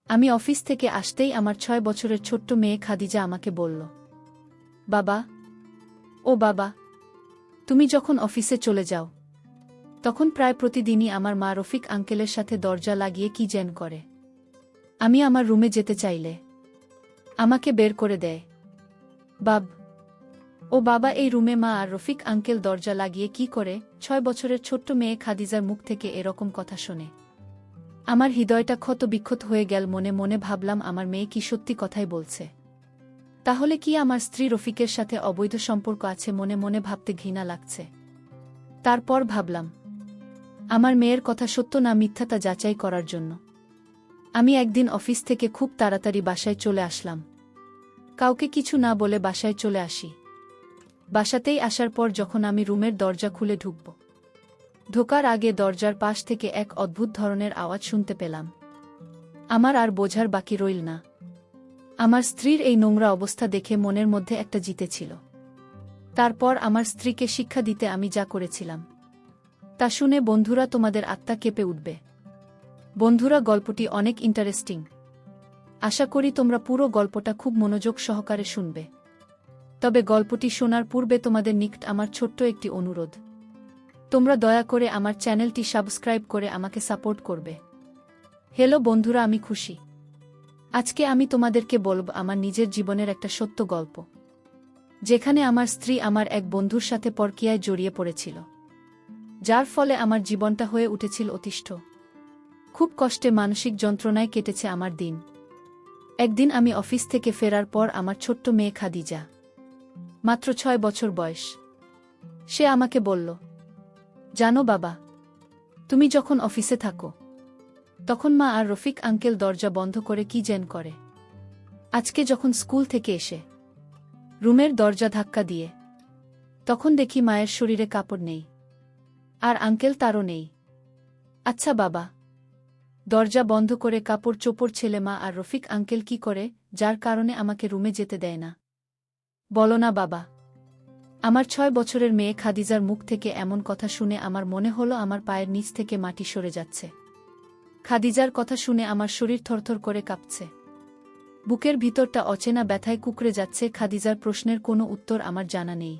আমি অফিস থেকে আসতেই আমার ৬ বছরের ছোট্ট মেয়ে খাদিজা আমাকে বলল, বাবা, ও বাবা, তুমি যখন অফিসে চলে যাও তখন প্রায় প্রতিদিনই আমার মা রফিক আঙ্কেলের সাথে দরজা লাগিয়ে কি যেন করে। আমি আমার রুমে যেতে চাইলে আমাকে বের করে দেয়। ও বাবা, এই রুমে মা আর রফিক আঙ্কেল দরজা লাগিয়ে কি করে? ৬ বছরের ছোট্ট মেয়ে খাদিজার মুখ থেকে এরকম কথা শুনে আমার হৃদয়টা ক্ষত বিক্ষত হয়ে গেল। মনে মনে ভাবলাম, আমার মেয়ে কি সত্যি কথাই বলছে? তাহলে কি আমার স্ত্রী রফিকের সাথে অবৈধ সম্পর্ক আছে? মনে মনে ভাবতে ঘৃণা লাগছে। তারপর ভাবলাম, আমার মেয়ের কথা সত্য না মিথ্যা তা যাচাই করার জন্য আমি একদিন অফিস থেকে খুব তাড়াতাড়ি বাসায় চলে আসলাম। কাউকে কিছু না বলে বাসায় চলে আসি। বাসাতেই আসার পর যখন আমি রুমের দরজা খুলে ঢুকব, ঢোকার আগে দরজার পাশ থেকে এক অদ্ভুত ধরনের আওয়াজ শুনতে পেলাম। আমার আর বোঝার বাকি রইল না। আমার স্ত্রীর এই নোংরা অবস্থা দেখে মনের মধ্যে একটা জিতেছিল। তারপর আমার স্ত্রীকে শিক্ষা দিতে আমি যা করেছিলাম তা শুনে বন্ধুরা তোমাদের আত্মা কেঁপে উঠবে। বন্ধুরা, গল্পটি অনেক ইন্টারেস্টিং। আশা করি তোমরা পুরো গল্পটা খুব মনোযোগ সহকারে শুনবে। তবে গল্পটি শোনার পূর্বে তোমাদের নিকট আমার ছোট্ট একটি অনুরোধ, তোমরা দয়া করে আমার চ্যানেলটি সাবস্ক্রাইব করে আমাকে সাপোর্ট করবে। হ্যালো বন্ধুরা, আমি খুশি। আজকে আমি তোমাদেরকে বলব আমার নিজের জীবনের একটা সত্য গল্প, যেখানে আমার স্ত্রী আমার এক বন্ধুর সাথে পরকীয়ায় জড়িয়ে পড়েছিল, যার ফলে আমার জীবনটা হয়ে উঠেছিল অতিষ্ঠ। খুব কষ্টে, মানসিক যন্ত্রণায় কেটেছে আমার দিন। একদিন আমি অফিস থেকে ফেরার পর আমার ছোট্ট মেয়ে খাদিজা, মাত্র ৬ বছর বয়স, সে আমাকে বলল, জানো বাবা, তুমি যখন অফিসে থাকো তখন মা আর রফিক আঙ্কেল দরজা বন্ধ করে কি যেন করে। আজকে যখন স্কুল থেকে এসে রুমের দরজা ধাক্কা দিয়ে তখন দেখি মায়ের শরীরে কাপড় নেই, আর আঙ্কেল তারও নেই। আচ্ছা বাবা, দরজা বন্ধ করে কাপড় চোপড় ছেলে মা আর রফিক আঙ্কেল কি করে, যার কারণে আমাকে রুমে যেতে দেয় না? বলো না বাবা। আমার ৬ বছরের মেয়ে খাদিজার মুখ থেকে এমন কথা শুনে আমার মনে হলো আমার পায়ের নিচ থেকে মাটি সরে যাচ্ছে। খাদিজার কথা শুনে আমার শরীর থরথর করে কাঁপছে। বুকের ভিতরটা অচেনা ব্যথায় কুঁকড়ে যাচ্ছে। খাদিজার প্রশ্নের কোনো উত্তর আমার জানা নেই।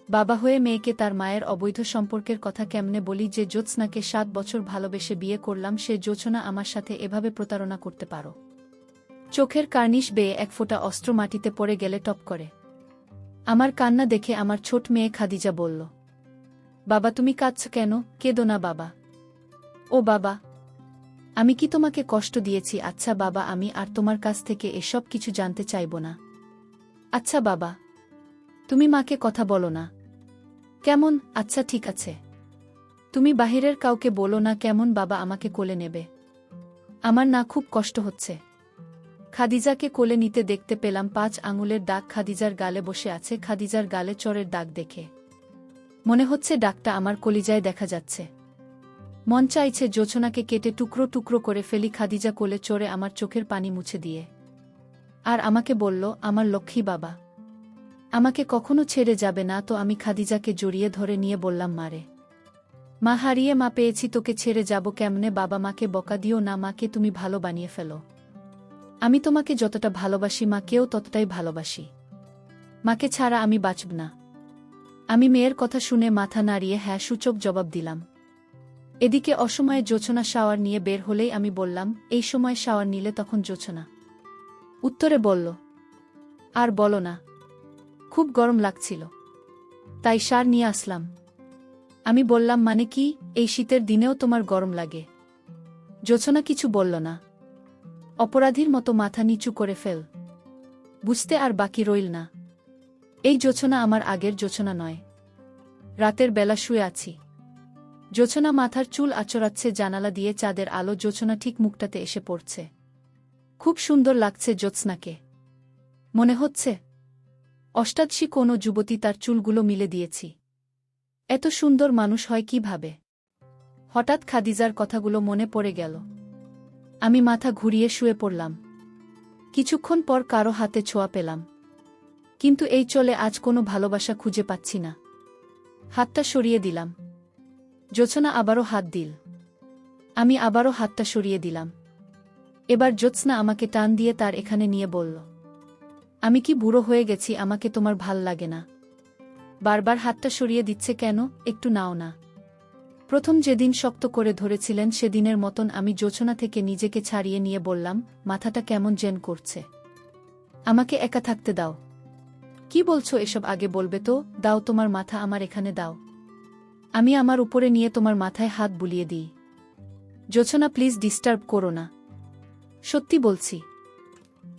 বাবা হয়ে মেয়েকে তার মায়ের অবৈধ সম্পর্কের কথা কেমনে বলি? যে জ্যোৎস্নাকে ৭ বছর ভালোবেসে বিয়ে করলাম, সে জ্যোৎস্না আমার সাথে এভাবে প্রতারণা করতে পারো? চোখের কার্নিশ বেয়ে এক ফোঁটা অস্ত্র মাটিতে পড়ে গেলে টপ করে। আমার কান্না দেখে আমার ছোট মেয়ে খাদিজা বলল, বাবা তুমি কাঁদছ কেন? কেঁদো না বাবা। ও বাবা, আমি কি তোমাকে কষ্ট দিয়েছি? আচ্ছা বাবা, আমি আর তোমার কাছ থেকে এসব কিছু জানতে চাইব না। আচ্ছা বাবা, তুমি মাকে কথা বলো না কেমন? আচ্ছা ঠিক আছে, তুমি বাহিরের কাউকে বলো না কেমন? বাবা আমাকে কোলে নেবে? আমার না খুব কষ্ট হচ্ছে। খাদিজাকে কোলে নিতে দেখতে পেলাম ৫ আঙুলের দাগ খাদিজার গালে বসে আছে। খাদিজার গালে চরের দাগ দেখে মনে হচ্ছে দাগটা আমার কলিজায় দেখা যাচ্ছে। মন চাইছে জ্যোৎস্নাকে কেটে টুকরো টুকরো করে ফেলি। খাদিজা কোলে চড়ে আমার চোখের পানি মুছে দিয়ে আর আমাকে বলল, আমার লক্ষ্মী বাবা, আমাকে কখনো ছেড়ে যাবে না তো? আমি খাদিজাকে জড়িয়ে ধরে নিয়ে বললাম, মারে, মা হারিয়ে মা পেয়েছি, তোকে ছেড়ে যাব কেমনে? বাবা মাকে বকা দিও না, মাকে তুমি ভালো বানিয়ে ফেলো। আমি তোমাকে যতটা ভালোবাসি মাকেও ততটাই ভালোবাসি। মাকে ছাড়া আমি বাঁচব না। আমি মেয়ের কথা শুনে মাথা নাড়িয়ে হ্যাঁ সূচক জবাব দিলাম। এদিকে অসময়ে জ্যোৎস্না শাওয়ার নিয়ে বের হলেই আমি বললাম, এই সময় শাওয়ার নিলে তখন জ্যোৎস্না উত্তরে বলল, আর বলো না, খুব গরম লাগছিল তাই সার নিয়ে আসলাম। আমি বললাম, মানে কি? এই শীতের দিনেও তোমার গরম লাগে? জ্যোৎস্না কিছু বলল না, অপরাধীর মতো মাথা নিচু করে ফেল। বুঝতে আর বাকি রইল না, এই জ্যোৎস্না আমার আগের জ্যোৎস্না নয়। রাতের বেলা শুয়ে আছি, জ্যোৎস্না মাথার চুল আঁচড়াচ্ছে, জানালা দিয়ে চাঁদের আলো জ্যোৎস্না ঠিক মুখটাতে এসে পড়ছে। খুব সুন্দর লাগছে জ্যোৎস্নাকে, মনে হচ্ছে অষ্টাদশী কোনো যুবতী তার চুলগুলো মিলে দিয়েছি। এত সুন্দর মানুষ হয় কিভাবে? হঠাৎ খাদিজার কথাগুলো মনে পড়ে গেল। আমি মাথা ঘুরিয়ে শুয়ে পড়লাম। কিছুক্ষণ পর কারো হাতে ছোঁয়া পেলাম, কিন্তু এই চলে আজ কোনো ভালোবাসা খুঁজে পাচ্ছি না। হাতটা সরিয়ে দিলাম। জ্যোৎস্না আবারও হাত দিল। আমি আবারও হাতটা সরিয়ে দিলাম। এবার জ্যোৎস্না আমাকে টান দিয়ে তার এখানে নিয়ে বলল, আমি কি বুড়ো হয়ে গেছি, আমাকে তোমার ভাল লাগে না? বারবার হাতটা সরিয়ে দিচ্ছে কেন, একটু নাও না। প্রথম যেদিন শক্ত করে ধরেছিলেন সেদিনের মতন আমি জোছনা থেকে নিজেকে ছাড়িয়ে নিয়ে বললাম, মাথাটা কেমন জেন করছে, আমাকে একা থাকতে দাও। কি বলছো এসব, আগে বলবে তো, দাও তোমার মাথা আমার এখানে দাও, আমি আমার উপরে নিয়ে তোমার মাথায় হাত বুলিয়ে দিই। জোছনা প্লিজ ডিস্টার্ব করো না, সত্যি বলছি,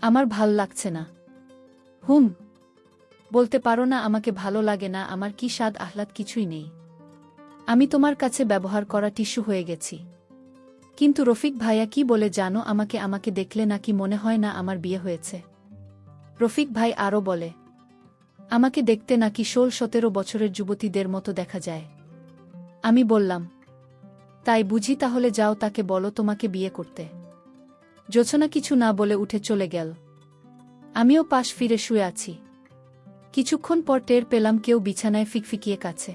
আমার ভাল লাগছে না। হুম, বলতে পারো না আমাকে ভালো লাগে না? আমার কি স্বাদ আহ্লাদ কিছুই নেই, আমি তোমার কাছে ব্যবহার করা টিস্যু হয়ে গেছি। কিন্তু রফিক ভাইয়া কি বলে জানো আমাকে, আমাকে দেখলে নাকি মনে হয় না আমার বিয়ে হয়েছে। রফিক ভাই আরও বলে, আমাকে দেখতে নাকি 16-17 বছরের যুবতীদের মতো দেখা যায়। আমি বললাম, তাই বুঝি, তাহলে যাও তাকে বলো তোমাকে বিয়ে করতে। জোছনা কিছু না বলে উঠে চলে গেল। আমিও পাশ ফিরে শুয়ে আছি। কিছুক্ষণ পর টের পেলাম কেউ বিছানায় ফিকফিকিয়ে কাছে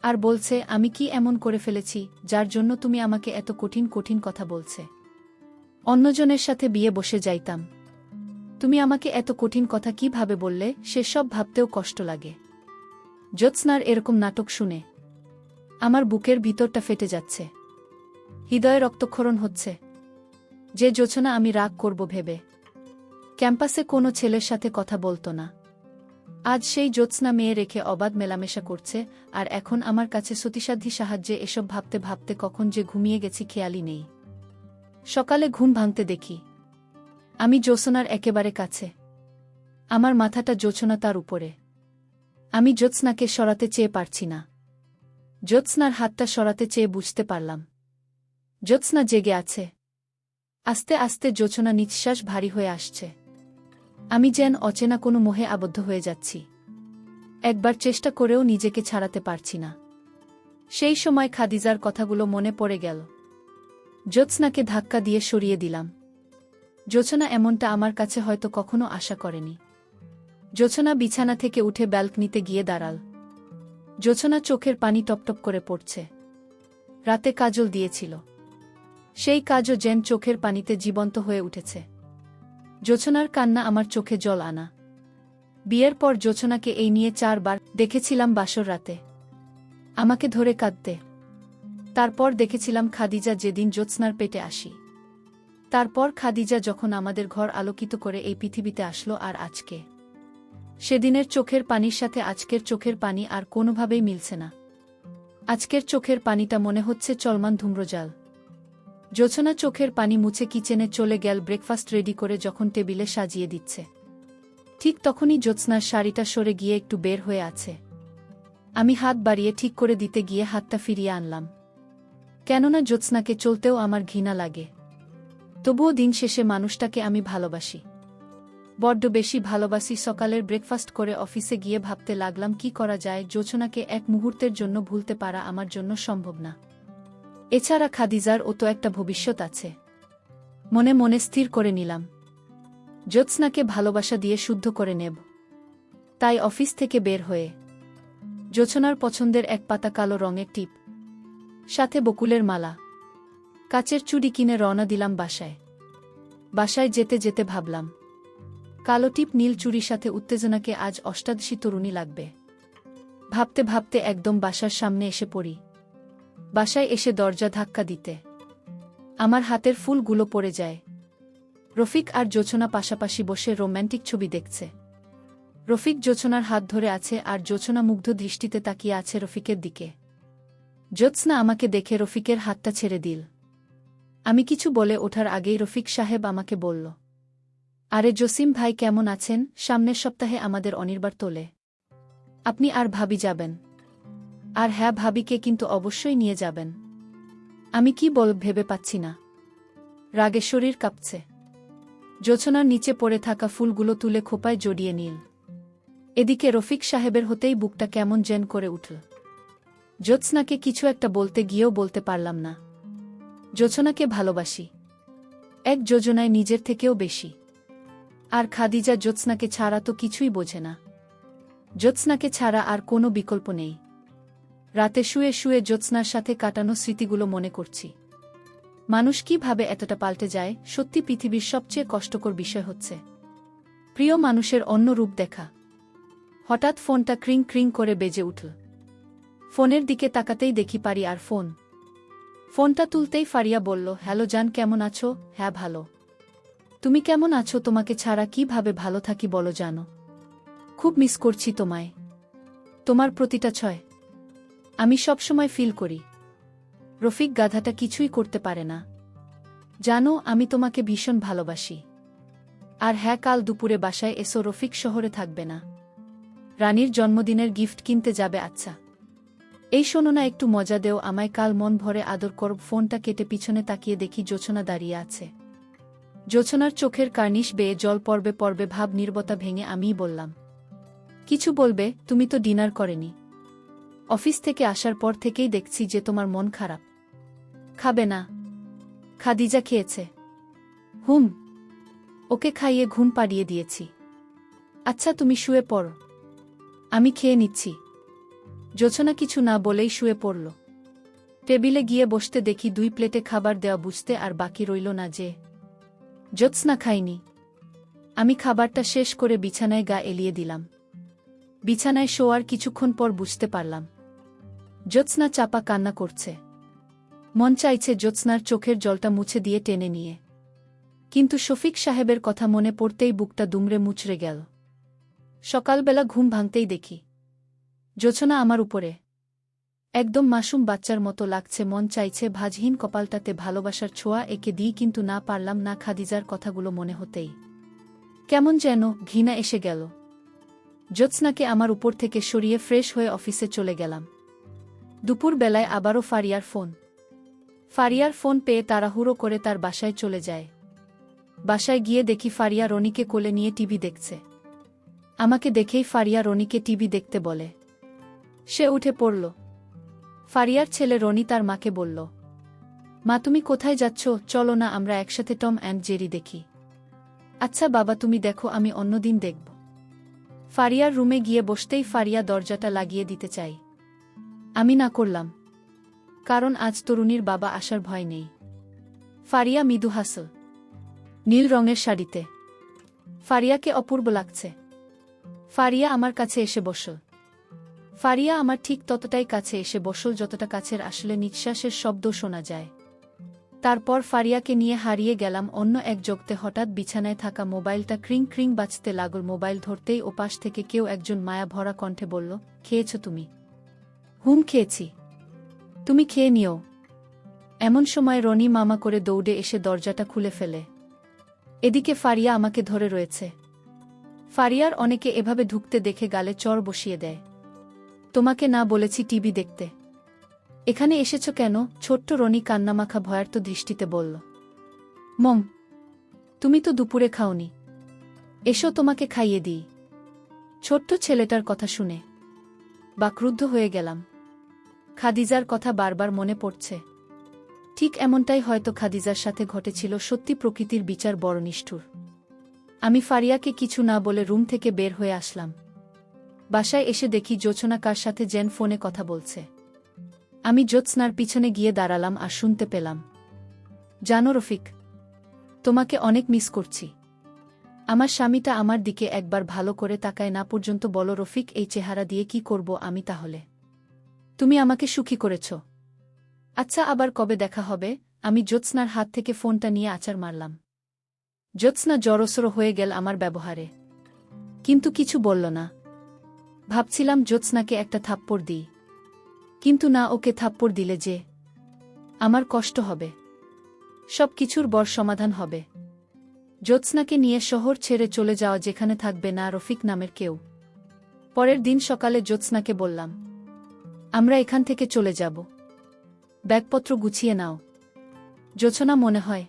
আর বলছে, আমি কি এমন করে ফেলেছি যার জন্য তুমি আমাকে এত কঠিন কঠিন কথা বলছে? অন্যজনের সাথে বিয়ে বসে যাইতাম, তুমি আমাকে এত কঠিন কথা কিভাবে বললে? সেসব ভাবতেও কষ্ট লাগে। জ্যোৎস্নার এরকম নাটক শুনে আমার বুকের ভিতরটা ফেটে যাচ্ছে, হৃদয়ে রক্তক্ষরণ হচ্ছে। যে জোছনা আমি রাগ করব ভেবে ক্যাম্পাসে কোনো ছেলের সাথে কথা বলতো না, আজ সেই জ্যোৎস্না মেয়ে রেখে অবাধ মেলামেশা করছে। আর এখন আমার কাছে সতীসাধ্যী সাহায্যে এসব ভাবতে ভাবতে কখন যে ঘুমিয়ে গেছি খেয়ালই নেই। সকালে ঘুম ভাঙতে দেখি আমি জ্যোৎস্নার একেবারে কাছে, আমার মাথাটা জোছনা তার উপরে। আমি জ্যোৎস্নাকে সরাতে চেয়ে পারছি না, জ্যোৎস্নার হাতটা সরাতে চেয়ে বুঝতে পারলাম জ্যোৎস্না জেগে আছে। আস্তে আস্তে জোছনা নিঃশ্বাস ভারী হয়ে আসছে, আমি যেন অচেনা কোনো মোহে আবদ্ধ হয়ে যাচ্ছি। একবার চেষ্টা করেও নিজেকে ছাড়াতে পারছি না। সেই সময় খাদিজার কথাগুলো মনে পড়ে গেল। জ্যোৎস্নাকে ধাক্কা দিয়ে সরিয়ে দিলাম। জোছনা এমনটা আমার কাছে হয়তো কখনো আশা করেনি। জোছনা বিছানা থেকে উঠে ব্যালকনিতে গিয়ে দাঁড়াল। জোছনা চোখের পানি টপটপ করে পড়ছে। রাতে কাজল দিয়েছিল, সেই কাজও যেন চোখের পানিতে জীবন্ত হয়ে উঠেছে। জোছনার কান্না আমার চোখে জল আনা। বিয়ের পর জোছনাকে এই নিয়ে 4 বার দেখেছিলাম বাসর রাতে আমাকে ধরে কাঁদতে। তারপর দেখেছিলাম খাদিজা যেদিন জ্যোৎস্নার পেটে আসি, তারপর খাদিজা যখন আমাদের ঘর আলোকিত করে এই পৃথিবীতে আসলো। আর আজকে সেদিনের চোখের পানির সাথে আজকের চোখের পানি আর কোনোভাবেই মিলছে না। আজকের চোখের পানিটা মনে হচ্ছে চলমান ধূম্রজাল। জোছনা চোখের পানি মুছে কিচেনে চলে গেল ব্রেকফাস্ট রেডি করে যখন টেবিলে সাজিয়ে দিচ্ছে। ঠিক তখনই জ্যোৎস্নার শাড়িটা সরে গিয়ে একটু বের হয়ে আছে। আমি হাত বাড়িয়ে ঠিক করে দিতে গিয়ে হাতটা ফিরিয়ে আনলাম, কেননা জ্যোৎস্নাকে চলতেও আমার ঘৃণা লাগে। তবুও দিন শেষে মানুষটাকে আমি ভালোবাসি, বড্ড বেশি ভালোবাসি। সকালের ব্রেকফাস্ট করে অফিসে গিয়ে ভাবতে লাগলাম কি করা যায়। জোছনাকে এক মুহূর্তের জন্য ভুলতে পারা আমার জন্য সম্ভব না। এছাড়া খাদিজার ও তো একটা ভবিষ্যৎ আছে। মনে মনে স্থির করে নিলাম জ্যোৎস্নাকে ভালোবাসা দিয়ে শুদ্ধ করে নেব। তাই অফিস থেকে বের হয়ে জোছনার পছন্দের এক পাতা কালো রঙের টিপ, সাথে বকুলের মালা, কাচের চুড়ি কিনে রওনা দিলাম বাসায়। বাসায় যেতে যেতে ভাবলাম, কালো টিপ নীল চুড়ির সাথে উত্তেজনাকে আজ অষ্টাদশী তরুণী লাগবে। ভাবতে ভাবতে একদম বাসার সামনে এসে পড়ি। বাসায় এসে দরজা ধাক্কা দিতে আমার হাতের ফুলগুলো পড়ে যায়। রফিক আর জোছনা পাশাপাশি বসে রোম্যান্টিক ছবি দেখছে। রফিক জোছনার হাত ধরে আছে আর জোছনা মুগ্ধ দৃষ্টিতে তাকিয়ে আছে রফিকের দিকে। জ্যোৎস্না আমাকে দেখে রফিকের হাতটা ছেড়ে দিল। আমি কিছু বলে ওঠার আগেই রফিক সাহেব আমাকে বলল, আরে জসিম ভাই কেমন আছেন? সামনের সপ্তাহে আমাদের অনির্বার তোলে, আপনি আর ভাবি যাবেন? আর হ্যাঁ, ভাবিকে কিন্তু অবশ্যই নিয়ে যাবেন। আমি কি বল ভেবে পাচ্ছি না, রাগে শরীর কাঁপছে। জোছনার নিচে পড়ে থাকা ফুলগুলো তুলে খোপায় জড়িয়ে নিল। এদিকে রফিক সাহেবের হতেই বুকটা কেমন যেন করে উঠল। জ্যোৎস্নাকে কিছু একটা বলতে গিয়েও বলতে পারলাম না। জোছনাকে ভালোবাসি, এক যোজনায় নিজের থেকেও বেশি। আর খাদিজা জ্যোৎস্নাকে ছাড়া তো কিছুই বোঝে না। জ্যোৎস্নাকে ছাড়া আর কোনো বিকল্প নেই। রাতে শুয়ে শুয়ে জ্যোৎস্নার সাথে কাটানো স্মৃতিগুলো মনে করছি। মানুষ কিভাবে এতটা পাল্টে যায়, সত্যি পৃথিবীর সবচেয়ে কষ্টকর বিষয় হচ্ছে প্রিয় মানুষের অন্য রূপ দেখা। হঠাৎ ফোনটা ক্রিং ক্রিং করে বেজে উঠল। ফোনের দিকে তাকাতেই দেখি ফারিয়ার ফোন। ফোনটা তুলতেই ফারিয়া বলল, হ্যালো জান, কেমন আছো? হ্যাঁ ভালো। তুমি কেমন আছো? তোমাকে ছাড়া কিভাবে ভালো থাকি বলো জানো। খুব মিস করছি তোমায়, তোমার প্রতিটা ছয় আমি সবসময় ফিল করি। রফিক গাধাটা কিছুই করতে পারে না। জানো, আমি তোমাকে ভীষণ ভালোবাসি। আর হ্যাঁ, কাল দুপুরে বাসায় এসো, রফিক শহরে থাকবে না। রানীর জন্মদিনের গিফট কিনতে যাবে। আচ্ছা এই শোনো না, একটু মজা দেও আমায়, কাল মন ভরে আদর করব। ফোনটা কেটে পিছনে তাকিয়ে দেখি জোছনা দাঁড়িয়ে আছে। জোছনার চোখের কার্নিশ বেয়ে জল পড়বে পড়বে ভাব। নীরবতা ভেঙে আমিই বললাম, কিছু বলবে? তুমি তো ডিনার করেনি। অফিস থেকে আসার পর থেকেই দেখছি যে তোমার মন খারাপ। খাবে না? খাদিজা খেয়েছে। হুম, ওকে খাইয়ে ঘুম পাড়িয়ে দিয়েছি। আচ্ছা তুমি শুয়ে পড়ো, আমি খেয়ে নিচ্ছি। জোছনা কিছু না বলেই শুয়ে পড়ল। টেবিলে গিয়ে বসতে দেখি 2 প্লেটে খাবার দেওয়া, বুঝতে আর বাকি রইল না যে জ্যোৎস্না খাইনি। আমি খাবারটা শেষ করে বিছানায় গা এলিয়ে দিলাম। বিছানায় শোয়ার কিছুক্ষণ পর বুঝতে পারলাম জ্যোৎস্না চাপা কান্না করছে। মন চাইছে জ্যোৎস্নার চোখের জলটা মুছে দিয়ে টেনে নিয়ে, কিন্তু শফিক সাহেবের কথা মনে পড়তেই বুকটা দুমড়ে মুচড়ে গেল। সকালবেলা ঘুম ভাঙতেই দেখি জোছনা আমার উপরে। একদম মাসুম বাচ্চার মতো লাগছে। মন চাইছে ভাঁজহীন কপালটাতে ভালোবাসার ছোঁয়া এঁকে দিই, কিন্তু না পারলাম না। খাদিজার কথাগুলো মনে হতেই কেমন যেন ঘৃণা এসে গেল। জ্যোৎস্নাকে আমার উপর থেকে সরিয়ে ফ্রেশ হয়ে অফিসে চলে গেলাম। দুপুর বেলায় আবারও ফারিয়ার ফোন। ফারিয়ার ফোন পেয়ে তাড়াহুড়ো করে তার বাসায় চলে যায়। বাসায় গিয়ে দেখি ফারিয়া রনিকে কোলে নিয়ে টিভি দেখছে। আমাকে দেখেই ফারিয়া রনিকে টিভি দেখতে বলে। সে উঠে পড়ল। ফারিয়ার ছেলে রনি তার মাকে বলল, মা তুমি কোথায় যাচ্ছ? চলো না আমরা একসাথে টম অ্যান্ড জেরি দেখি। আচ্ছা বাবা, তুমি দেখো, আমি অন্যদিন দেখব। ফারিয়ার রুমে গিয়ে বসতেই ফারিয়া দরজাটা লাগিয়ে দিতে চাই। আমি না করলাম, কারণ আজ তরুণীর বাবা আসার ভয় নেই। ফারিয়া মৃদু হাসল। নীল রঙের শাড়িতে ফারিয়াকে অপূর্ব লাগছে। ফারিয়া আমার কাছে এসে বসল। ফারিয়া আমার ঠিক ততটাই কাছে এসে বসল যতটা কাছের আসলে নিঃশ্বাসের শব্দ শোনা যায়। তারপর ফারিয়াকে নিয়ে হারিয়ে গেলাম অন্য এক জগতে। হঠাৎ বিছানায় থাকা মোবাইলটা ক্রিং ক্রিং বাজতে লাগল। মোবাইল ধরতেই ওপাশ থেকে কেউ একজন মায়া ভরা কণ্ঠে বলল, খেয়েছ তুমি? হুম খেয়েছি, তুমি খেয়ে নিও। এমন সময় রনি মামা করে দৌড়ে এসে দরজাটা খুলে ফেলে। এদিকে ফারিয়া আমাকে ধরে রয়েছে। ফারিয়ার অনেকে এভাবে ঢুকতে দেখে গালে চড় বসিয়ে দেয়। তোমাকে না বলেছি টিভি দেখতে? এখানে এসেছ কেন? ছোট্ট রনি কান্নামাখা ভয়ার্ত দৃষ্টিতে বলল। মম, তুমি তো দুপুরে খাওনি, এসো তোমাকে খাইয়ে দিই। ছোট্ট ছেলেটার কথা শুনে বাকরুদ্ধ হয়ে গেলাম। খাদিজার কথা বারবার মনে পড়ছে। ঠিক এমনটাই হয়তো খাদিজার সাথে ঘটেছিল। সত্যি প্রকৃতির বিচার বড় নিষ্ঠুর। আমি ফারিয়াকে কিছু না বলে রুম থেকে বের হয়ে আসলাম। বাসায় এসে দেখি জোছনা কার সাথে যেন ফোনে কথা বলছে। আমি জ্যোৎস্নার পিছনে গিয়ে দাঁড়ালাম আর শুনতে পেলাম, জানো রফিক, তোমাকে অনেক মিস করছি। আমার স্বামীটা আমার দিকে একবার ভালো করে তাকায় না পর্যন্ত। বলো রফিক, এই চেহারা দিয়ে কি করব আমি তাহলে? তুমি আমাকে সুখী করেছ। আচ্ছা আবার কবে দেখা হবে? আমি জ্যোৎস্নার হাত থেকে ফোনটা নিয়ে আছাড় মারলাম। জ্যোৎস্না জড়সড় হয়ে গেল আমার ব্যবহারে, কিন্তু কিছু বলল না। ভাবছিলাম জ্যোৎস্নাকে একটা থাপ্পড় দিই, কিন্তু না, ওকে থাপ্পড় দিলে যে আমার কষ্ট হবে। সব কিছুর বড় সমাধান হবে জ্যোৎস্নাকে নিয়ে শহর ছেড়ে চলে যাওয়া, যেখানে থাকবে না রফিক নামের কেউ। পরের দিন সকালে জ্যোৎস্নাকে বললাম, আমরা এখান থেকে চলে যাব, ব্যাগপত্র গুছিয়ে নাও। জোছনা মনে হয়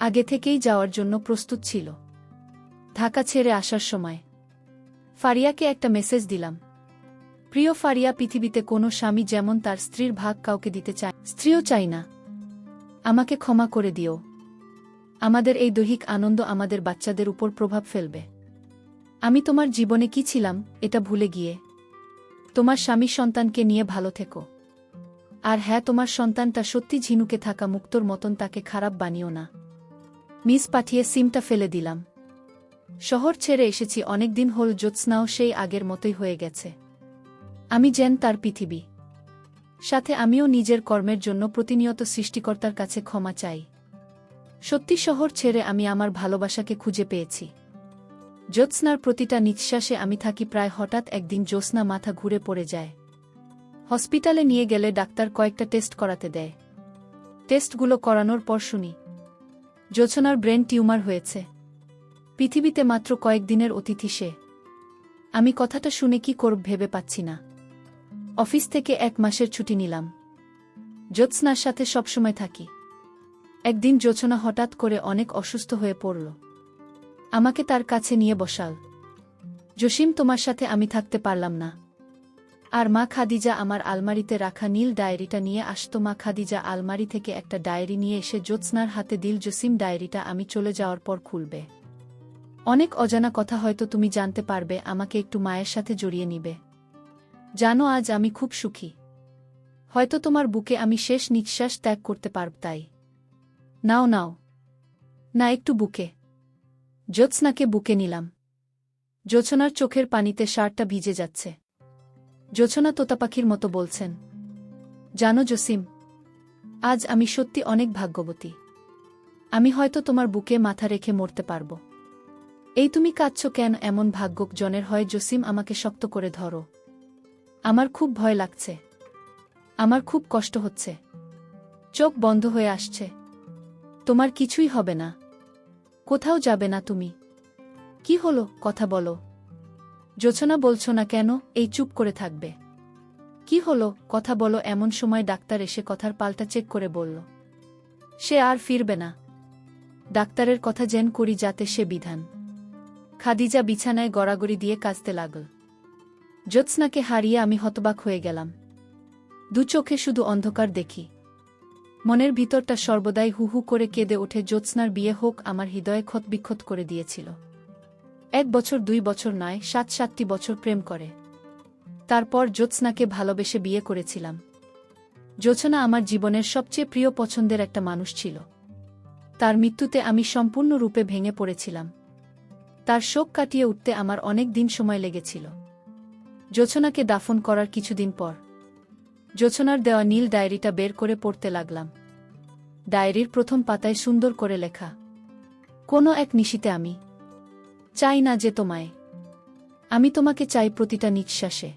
আগে থেকেই যাওয়ার জন্য প্রস্তুত ছিল। ঢাকা ছেড়ে আসার সময় ফারিয়াকে একটা মেসেজ দিলাম, প্রিয় ফারিয়া, পৃথিবীতে কোনো স্বামী যেমন তার স্ত্রীর ভাগ কাউকে দিতে চায়, স্ত্রীও চাই না। আমাকে ক্ষমা করে দিও। আমাদের এই দৈহিক আনন্দ আমাদের বাচ্চাদের উপর প্রভাব ফেলবে। আমি তোমার জীবনে কি ছিলাম এটা ভুলে গিয়ে তোমার স্বামী সন্তানকে নিয়ে ভালো থেকো। আর হ্যাঁ, তোমার সন্তানটা সত্যি ঝিনুকে থাকা মুক্তোর মতন, তাকে খারাপ বানিও না। মিস পাঠিয়ে সিমটা ফেলে দিলাম। শহর ছেড়ে এসেছি অনেকদিন হল, জ্যোৎস্নাও সেই আগের মতোই হয়ে গেছে। আমি যেন তার পৃথিবী। সাথে আমিও নিজের কর্মের জন্য প্রতিনিয়ত সৃষ্টিকর্তার কাছে ক্ষমা চাই। সত্যি শহর ছেড়ে আমি আমার ভালোবাসাকে খুঁজে পেয়েছি। জ্যোৎস্নার প্রতিটা নিঃশ্বাসে আমি থাকি। প্রায় হঠাৎ একদিন জ্যোৎস্না মাথা ঘুরে পড়ে যায়। হসপিটালে নিয়ে গেলে ডাক্তার কয়েকটা টেস্ট করাতে দেয়। টেস্টগুলো করানোর পর শুনি জ্যোৎস্নার ব্রেন টিউমার হয়েছে। পৃথিবীতে মাত্র কয়েকদিনের অতিথি সে। আমি কথাটা শুনে কি করব ভেবে পাচ্ছি না। অফিস থেকে 1 মাসের ছুটি নিলাম। জ্যোৎস্নার সাথে সবসময় থাকি। একদিন জ্যোৎস্না হঠাৎ করে অনেক অসুস্থ হয়ে পড়ল। আমাকে তার কাছে নিয়ে বসাল। জসিম, তোমার সাথে আমি থাকতে পারলাম না। আর মা খাদিজা আমার আলমারিতে রাখা নীল ডায়েরিটা নিয়ে আসতো। মা খাদিজা আলমারি থেকে একটা ডায়েরি নিয়ে এসে জ্যোৎস্নার হাতে দিল। জসিম, ডায়েরিটা আমি চলে যাওয়ার পর খুলবে। অনেক অজানা কথা হয়তো তুমি জানতে পারবে। আমাকে একটু মায়ের সাথে জড়িয়ে নিবে। জানো, আজ আমি খুব সুখী। হয়তো তোমার বুকে আমি শেষ নিঃশ্বাস ত্যাগ করতে পারব। তাই নাও নাও না, একটু বুকে। জ্যোৎস্নাকে বুকে নিলাম। জ্যোৎস্নার চোখের পানিতে শার্টটা ভিজে যাচ্ছে। জ্যোৎস্না তোতাপাখির মতো বলছেন, জানো জসিম, আজ আমি সত্যি অনেক ভাগ্যবতী। আমি হয়তো তোমার বুকে মাথা রেখে মরতে পারব। এই তুমি কাঁদছ কেন? এমন ভাগ্যজনের হয়। জসিম, আমাকে শক্ত করে ধরো। আমার খুব ভয় লাগছে। আমার খুব কষ্ট হচ্ছে। চোখ বন্ধ হয়ে আসছে। তোমার কিছুই হবে না। কোথাও যাবে না তুমি। কি হলো? কথা বলো। জ্যোৎস্না, বলছো না কেন? এই চুপ করে থাকবে? কি হলো? কথা বলো। এমন সময় ডাক্তার এসে কথার পাল্টা চেক করে বলল, সে আর ফিরবে না। ডাক্তারের কথা জেন করি যাতে সে বিধান। খাদিজা বিছানায় গড়াগড়ি দিয়ে কাঁদতে লাগল। জ্যোৎস্নাকে হারিয়ে আমি হতবাক হয়ে গেলাম। দু চোখে শুধু অন্ধকার দেখি। মনের ভিতরটা সর্বদাই হু হু করে কেঁদে ওঠে। জ্যোৎস্নার বিয়ে হোক আমার হৃদয়ে ক্ষতবিক্ষত করে দিয়েছিল। 1 বছর 2 বছর নয়, 7টি বছর প্রেম করে তারপর জ্যোৎস্নাকে ভালোবেসে বিয়ে করেছিলাম। জ্যোৎস্না আমার জীবনের সবচেয়ে প্রিয় পছন্দের একটা মানুষ ছিল। তার মৃত্যুতে আমি সম্পূর্ণরূপে ভেঙে পড়েছিলাম। তার শোক কাটিয়ে উঠতে আমার অনেক দিন সময় লেগেছিল। জ্যোৎস্নাকে দাফন করার কিছুদিন পর জ্যোৎস্নার দেওয়া নীল ডায়েরিটা বের করে পড়তে লাগলাম। ডায়েরির প্রথম পাতায় সুন্দর করে লেখা, কোনো এক নিশিতে আমি চাই না যে তোমায়, আমি তোমাকে চাই প্রতিটা নিঃশ্বাসে।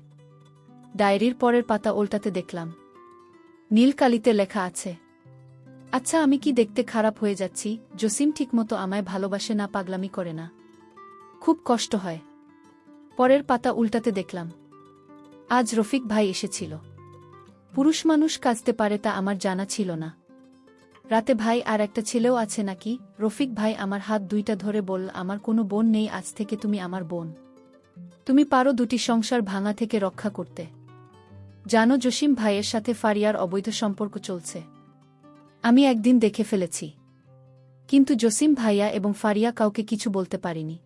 ডায়েরির পরের পাতা উল্টাতে দেখলাম নীল কালিতে লেখা আছে, আচ্ছা, আমি কি দেখতে খারাপ হয়ে যাচ্ছি? জসিম ঠিকমতো আমায় ভালোবাসে না, পাগলামি করে না, খুব কষ্ট হয়। পরের পাতা উল্টাতে দেখলাম আজ রফিক ভাই এসেছিল। পুরুষ মানুষ কাঁদতে পারে তা আমার জানা ছিল না। রাতে ভাই আর একটা ছেলেও আছে নাকি? রফিক ভাই আমার হাত দুইটা ধরে বলল, আমার কোনো বোন নেই, আজ থেকে তুমি আমার বোন। তুমি পারো 2টি সংসার ভাঙা থেকে রক্ষা করতে। জানো, জসিম ভাইয়ের সাথে ফারিয়ার অবৈধ সম্পর্ক চলছে। আমি একদিন দেখে ফেলেছি। কিন্তু জসিম ভাইয়া এবং ফারিয়া কাউকে কিছু বলতে পারিনি।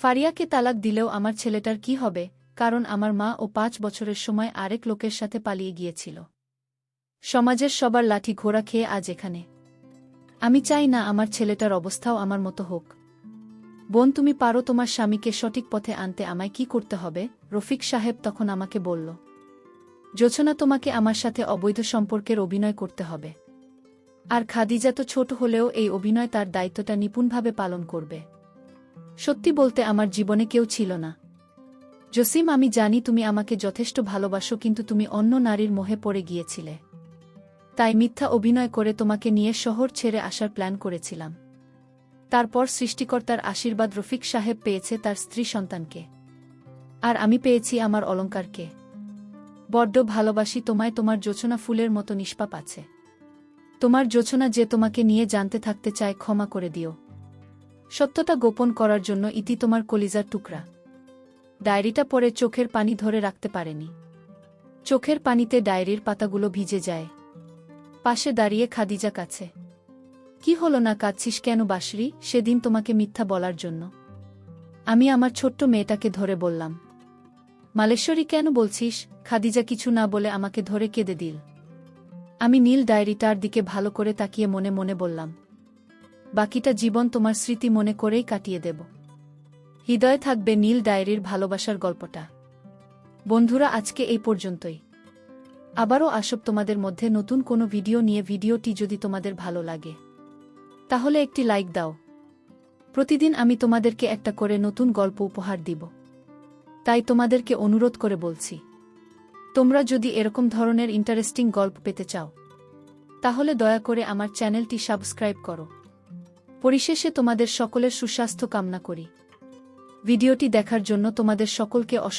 ফারিয়াকে তালাক দিলেও আমার ছেলেটার কি হবে? কারণ আমার মা ও 5 বছরের সময় আরেক লোকের সাথে পালিয়ে গিয়েছিল। সমাজের সবার লাঠি ঘোড়া খেয়ে আজ এখানে। আমি চাই না আমার ছেলেটার অবস্থাও আমার মতো হোক। বোন, তুমি পারো তোমার স্বামীকে সঠিক পথে আনতে। আমায় কি করতে হবে? রফিক সাহেব তখন আমাকে বলল, জ্যোৎস্না, তোমাকে আমার সাথে অবৈধ সম্পর্কের অভিনয় করতে হবে। আর খাদিজা তো ছোট হলেও এই অভিনয় তার দায়িত্বটা নিপুণভাবে পালন করবে। সত্যি বলতে আমার জীবনে কেউ ছিল না। জসিম, আমি জানি তুমি আমাকে যথেষ্ট ভালোবাসো, কিন্তু তুমি অন্য নারীর মোহে পড়ে গিয়েছিলে। তাই মিথ্যা অভিনয় করে তোমাকে নিয়ে শহর ছেড়ে আসার প্ল্যান করেছিলাম। তারপর সৃষ্টিকর্তার আশীর্বাদ রফিক সাহেব পেয়েছে তার স্ত্রী সন্তানকে। আর আমি পেয়েছি আমার অলংকারকে। বড্ড ভালোবাসি তোমায়। তোমার জ্যোৎস্না ফুলের মতো নিষ্পাপ আছে। তোমার জ্যোৎস্না যে তোমাকে নিয়ে জানতে থাকতে চায়, ক্ষমা করে দিও। সত্যটা গোপন করার জন্য ইতি তোমার কলিজার টুকরা। ডায়েরিটা পড়ে চোখের পানি ধরে রাখতে পারেনি। চোখের পানিতে ডায়েরির পাতাগুলো ভিজে যায়। পাশে দাঁড়িয়ে খাদিজা কাছে, কি হলো না, কাঁদছিস কেন বাসরি? সেদিন তোমাকে মিথ্যা বলার জন্য আমি আমার ছোট্ট মেয়েটাকে ধরে বললাম। মালেশ্বরী, কেন বলছিস? খাদিজা কিছু না বলে আমাকে ধরে কেঁদে দিল। আমি নীল ডায়েরিটার দিকে ভালো করে তাকিয়ে মনে মনে বললাম, বাকিটা জীবন তোমার স্মৃতি মনে করেই কাটিয়ে দেব। হৃদয়ে থাকবে নীল ডায়েরির ভালোবাসার গল্পটা। বন্ধুরা, আজকে এই পর্যন্তই। আবারও আসব তোমাদের মধ্যে নতুন কোনো ভিডিও নিয়ে। ভিডিওটি যদি তোমাদের ভালো লাগে তাহলে একটি লাইক দাও। প্রতিদিন আমি তোমাদেরকে একটা করে নতুন গল্প উপহার দিব, তাই তোমাদেরকে অনুরোধ করে বলছি, তোমরা যদি এরকম ধরনের ইন্টারেস্টিং গল্প পেতে চাও তাহলে দয়া করে আমার চ্যানেলটি সাবস্ক্রাইব করো। পরিশেষে তোমাদের সকলের সুস্বাস্থ্য কামনা করি। ভিডিওটি দেখার জন্য তোমাদের সকলকে অসংখ্য